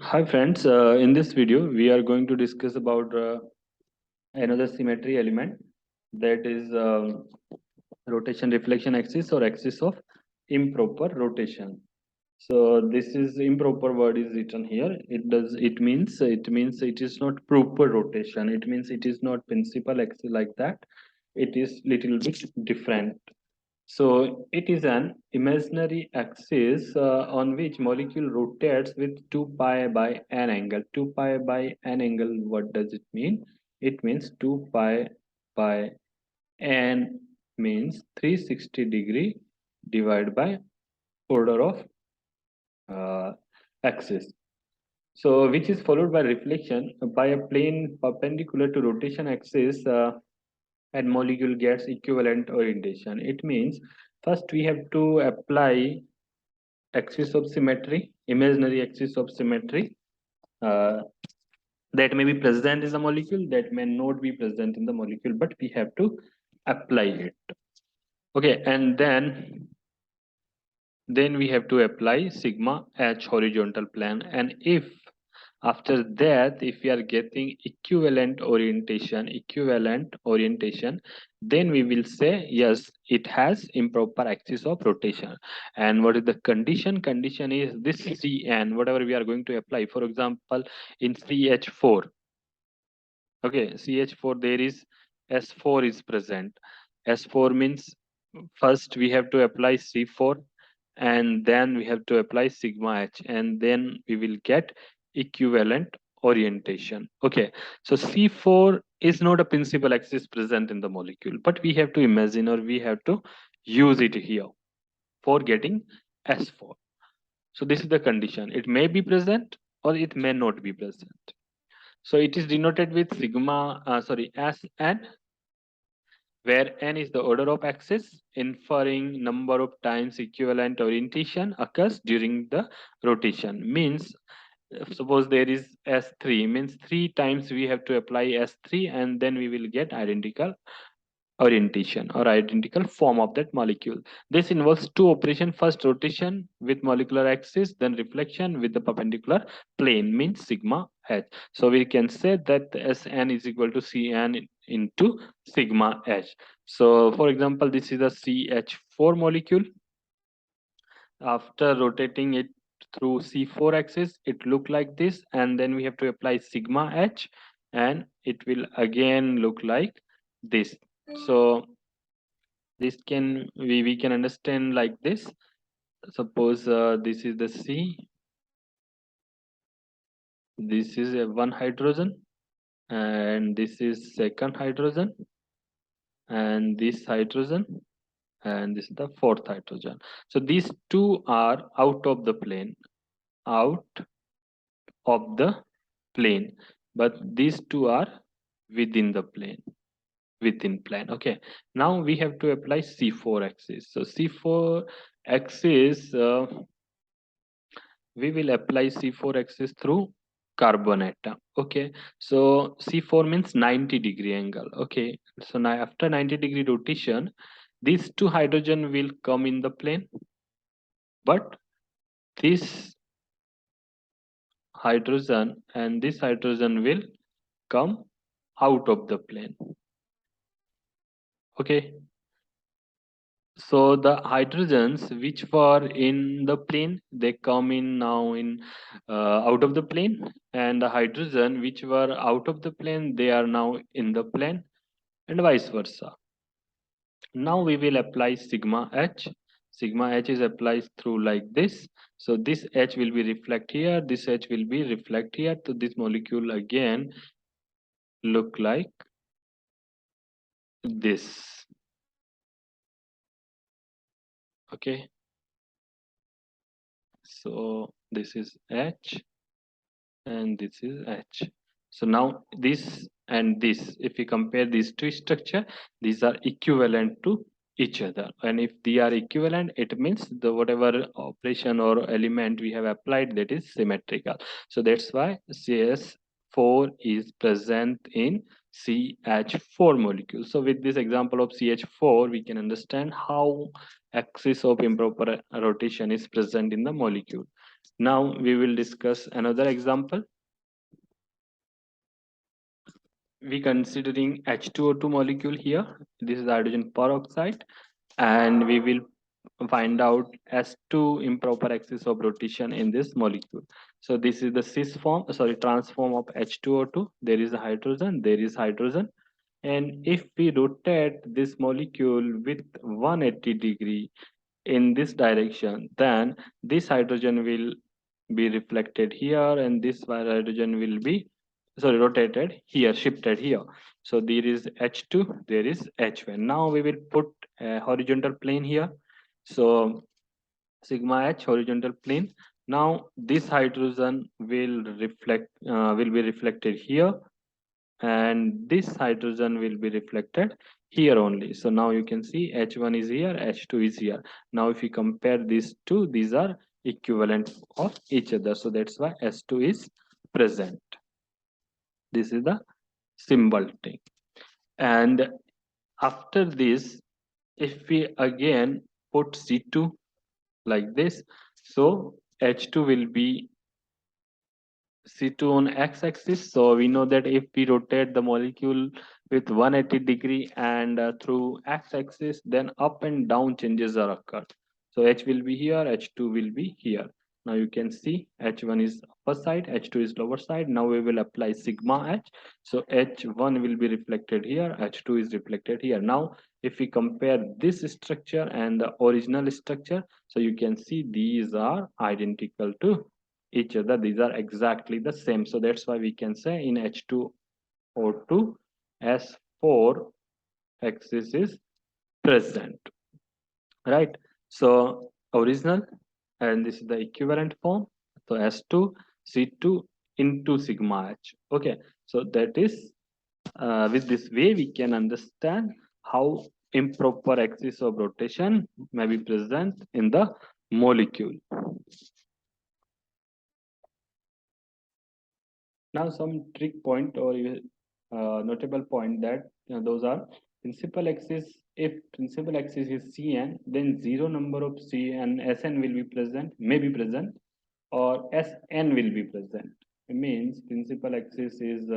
Hi friends, in this video we are going to discuss about another symmetry element, that is rotation reflection axis or axis of improper rotation. So this is improper word is written here. It means it is not proper rotation. It means it is not principal axis like that. It is little bit different. So it is an imaginary axis on which molecule rotates with 2 pi by n angle. 2 pi by n angle, what does it mean? It means 2 pi by n means 360 degree divided by order of uh, axis. So which is followed by reflection by a plane perpendicular to rotation axis, and molecule gets equivalent orientation. It means first we have to apply axis of symmetry, imaginary axis of symmetry, uh, that may be present in the molecule, that may not be present in the molecule, but we have to apply it. Okay, and then we have to apply sigma h horizontal plane, and if after that if we are getting equivalent orientation, then we will say yes, it has improper axis of rotation. And what is the condition is this cn, whatever we are going to apply. For example, in ch4, okay, ch4 there is s4 is present. S4 means first we have to apply c4, and then we have to apply sigma h, and then we will get equivalent orientation. Okay, so c4 is not a principal axis present in the molecule, but we have to imagine, or we have to use it here for getting s4. So this is the condition. It may be present or it may not be present. So it is denoted with Sn, where n is the order of axis, inferring number of times equivalent orientation occurs during the rotation. Means, suppose there is S3, means 3 times we have to apply S3, and then we will get identical orientation or identical form of that molecule. This involves two operations. First, rotation with molecular axis, then reflection with the perpendicular plane, means sigma h. So we can say that Sn is equal to Cn into sigma h. So for example, this is a CH4 molecule. After rotating it through C4 axis, it look like this, and then we have to apply sigma h, and it will again look like this. So this we can understand like this. Suppose this is the C, this is a one hydrogen, and this is second hydrogen, and this hydrogen, and this is the fourth hydrogen. So these two are out of the plane, out of the plane, but these two are within the plane, within plane. Okay, now we have to apply C4 axis. So C4 axis, we will apply C4 axis through carbon atom. Okay, so C4 means 90-degree angle. Okay, so now after 90-degree rotation, these two hydrogen will come in the plane, but this hydrogen and this hydrogen will come out of the plane. Okay, so the hydrogens which were in the plane, they come in now in out of the plane, and the hydrogen which were out of the plane, they are now in the plane, and vice versa. Now we will apply sigma h. Sigma h is applied through like this. So this h will be reflect here, this h will be reflect here. So this molecule again look like this. Okay, so this is h and this is h. So now this and this, if we compare these two structure, these are equivalent to each other, and if they are equivalent, it means the whatever operation or element we have applied, that is symmetrical. So that's why CS4 is present in CH4 molecule. So with this example of CH4, we can understand how axis of improper rotation is present in the molecule. Now we will discuss another example. We considering H2O2 molecule here. This is hydrogen peroxide, and we will find out S2 improper axis of rotation in this molecule. So this is the cis form, sorry, trans form of H2O2. There is a hydrogen, there is hydrogen. And if we rotate this molecule with 180-degree in this direction, then this hydrogen will be reflected here, and this hydrogen will be, sorry, rotated here, shifted here. So there is H2, there is H1. Now we will put a horizontal plane here. So sigma H, horizontal plane. Now this hydrogen will be reflected here, and this hydrogen will be reflected here only. So now you can see H1 is here, H2 is here. Now if you compare these two, these are equivalent of each other. So that's why S2 is present. This is the symbol thing. And after this, if we again put C2 like this, so H2 will be C2 on x-axis. So we know that if we rotate the molecule with 180-degree and through x-axis, then up and down changes are occurred. So H will be here, H2 will be here. Now you can see H1 is upper side, H2 is lower side. Now we will apply sigma H. So H1 will be reflected here, H2 is reflected here. Now if we compare this structure and the original structure, so you can see these are identical to each other. These are exactly the same. So that's why we can say in H2O2, S4 axis is present, right? So original, and this is the equivalent form. So S2, C2 into sigma H. Okay, so that is with this way we can understand how improper axis of rotation may be present in the molecule. Now some trick point or notable point that those are principal axis. If principal axis is Cn, then zero number of Cn Sn will be present, may be present, or Sn will be present. It means principal axis is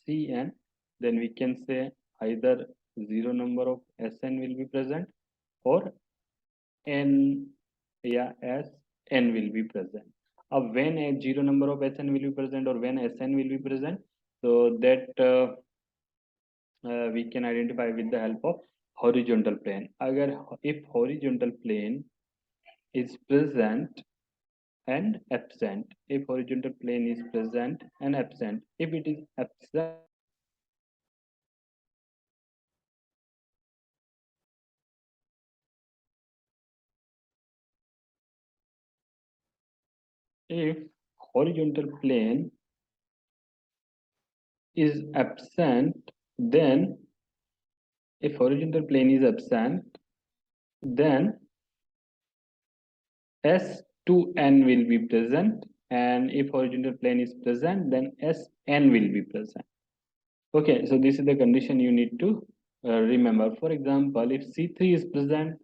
Cn, then we can say either zero number of Sn will be present, or N, yeah, Sn will be present. When a zero number of Sn will be present or when Sn will be present, so that we can identify with the help of horizontal plane. If horizontal plane is present and absent, if horizontal plane is present and absent, if it is absent, if horizontal plane is absent, then if horizontal plane is absent, then S2n will be present, and if horizontal plane is present, then Sn will be present. Okay, so this is the condition you need to remember. For example, if C3 is present,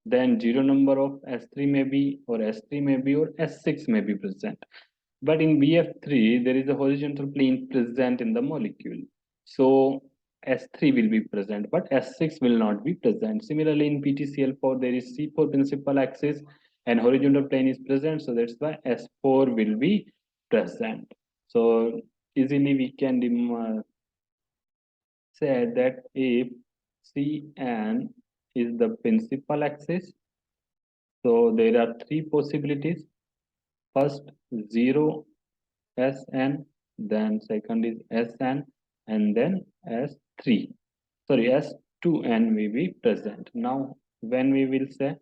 then zero number of S3 may be, or S3 may be, or S6 may be present. But in BF3, there is a horizontal plane present in the molecule. So S3 will be present, but S6 will not be present. Similarly, in PTCl4, there is C4 principal axis and horizontal plane is present. So that's why S4 will be present. So easily we can say that if Cn is the principal axis, so there are three possibilities. First, 0 Sn, then second is Sn, and then S3. Sorry, S2n will be present. Now, when we will say,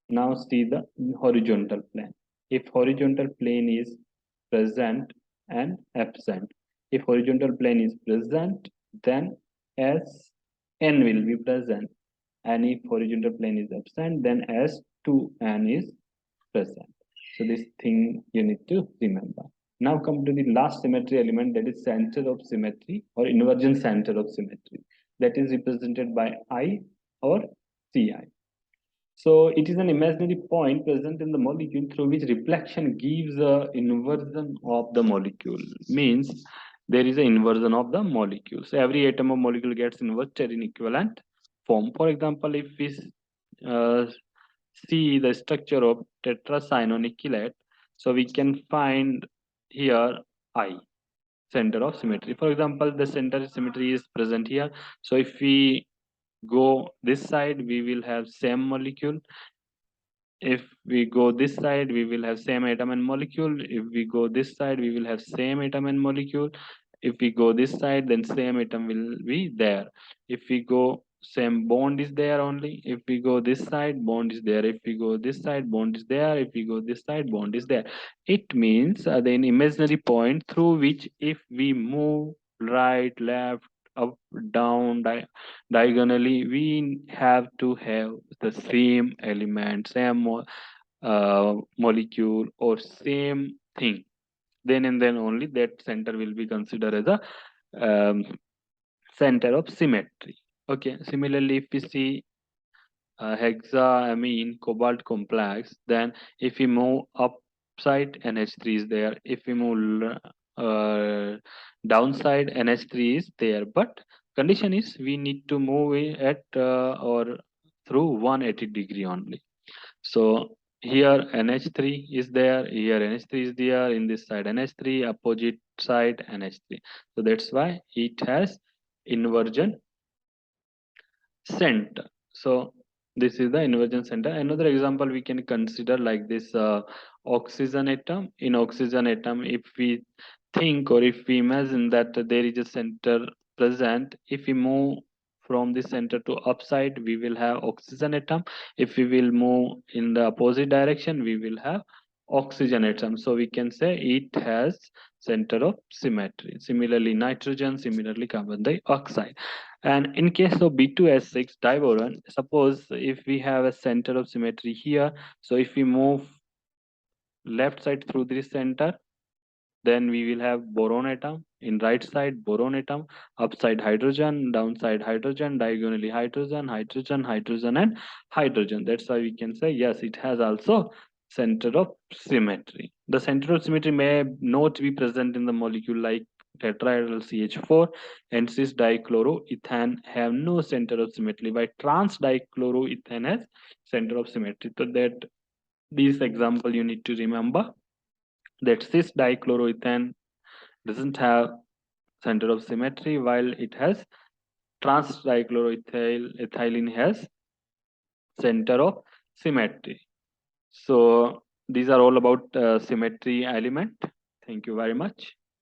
now see the horizontal plane. If horizontal plane is present and absent, if horizontal plane is present, then Sn will be present. And if horizontal plane is absent, then S2n is present. So this thing you need to remember. Now come to the last symmetry element, that is center of symmetry or inversion center of symmetry. That is represented by I or Ci. So it is an imaginary point present in the molecule through which reflection gives a inversion of the molecule. Means there is an inversion of the molecule. So every atom of molecule gets inverted in equivalent form. For example, if we uh, see the structure of tetracyanoic chelate, so we can find here I, center of symmetry. For example, the center of symmetry is present here. So if we go this side, we will have same molecule. If we go this side, we will have same atom and molecule. If we go this side, we will have same atom and molecule. If we go this side, then same atom will be there. If we go, same bond is there only. If we go this side, bond is there. If we go this side, bond is there. If we go this side, bond is there. It means the imaginary point through which if we move right, left, up, down, diagonally, we have to have the same element, same molecule, or same thing. Then and then only that center will be considered as a center of symmetry. Okay. Similarly, if we see hexaamine cobalt complex, then if we move upside, NH3 is there. If we move downside, NH3 is there. But condition is we need to move it at or through 180-degree only. So here NH3 is there, here NH3 is there, in this side NH3, opposite side NH3. So that's why it has inversion center. So this is the inversion center. Another example we can consider like this oxygen atom. In oxygen atom, if we think or if we imagine that there is a center present, if we move from the center to upside, we will have oxygen atom. If we will move in the opposite direction, we will have oxygen atom. So we can say it has center of symmetry. Similarly nitrogen, similarly carbon dioxide. And in case of B2S6 diboron, suppose if we have a center of symmetry here, so if we move left side through this center, then we will have boron atom. In right side, boron atom. Upside hydrogen, downside hydrogen, diagonally hydrogen, hydrogen, hydrogen, and hydrogen. That's why we can say yes, it has also center of symmetry. The center of symmetry may not be present in the molecule like tetrahedral CH4 and cis dichloroethane have no center of symmetry, but trans dichloroethane has center of symmetry. So that this example you need to remember that cis dichloroethane doesn't have center of symmetry while it has trans dichloroethylene has center of symmetry. So these are all about symmetry element. Thank you very much.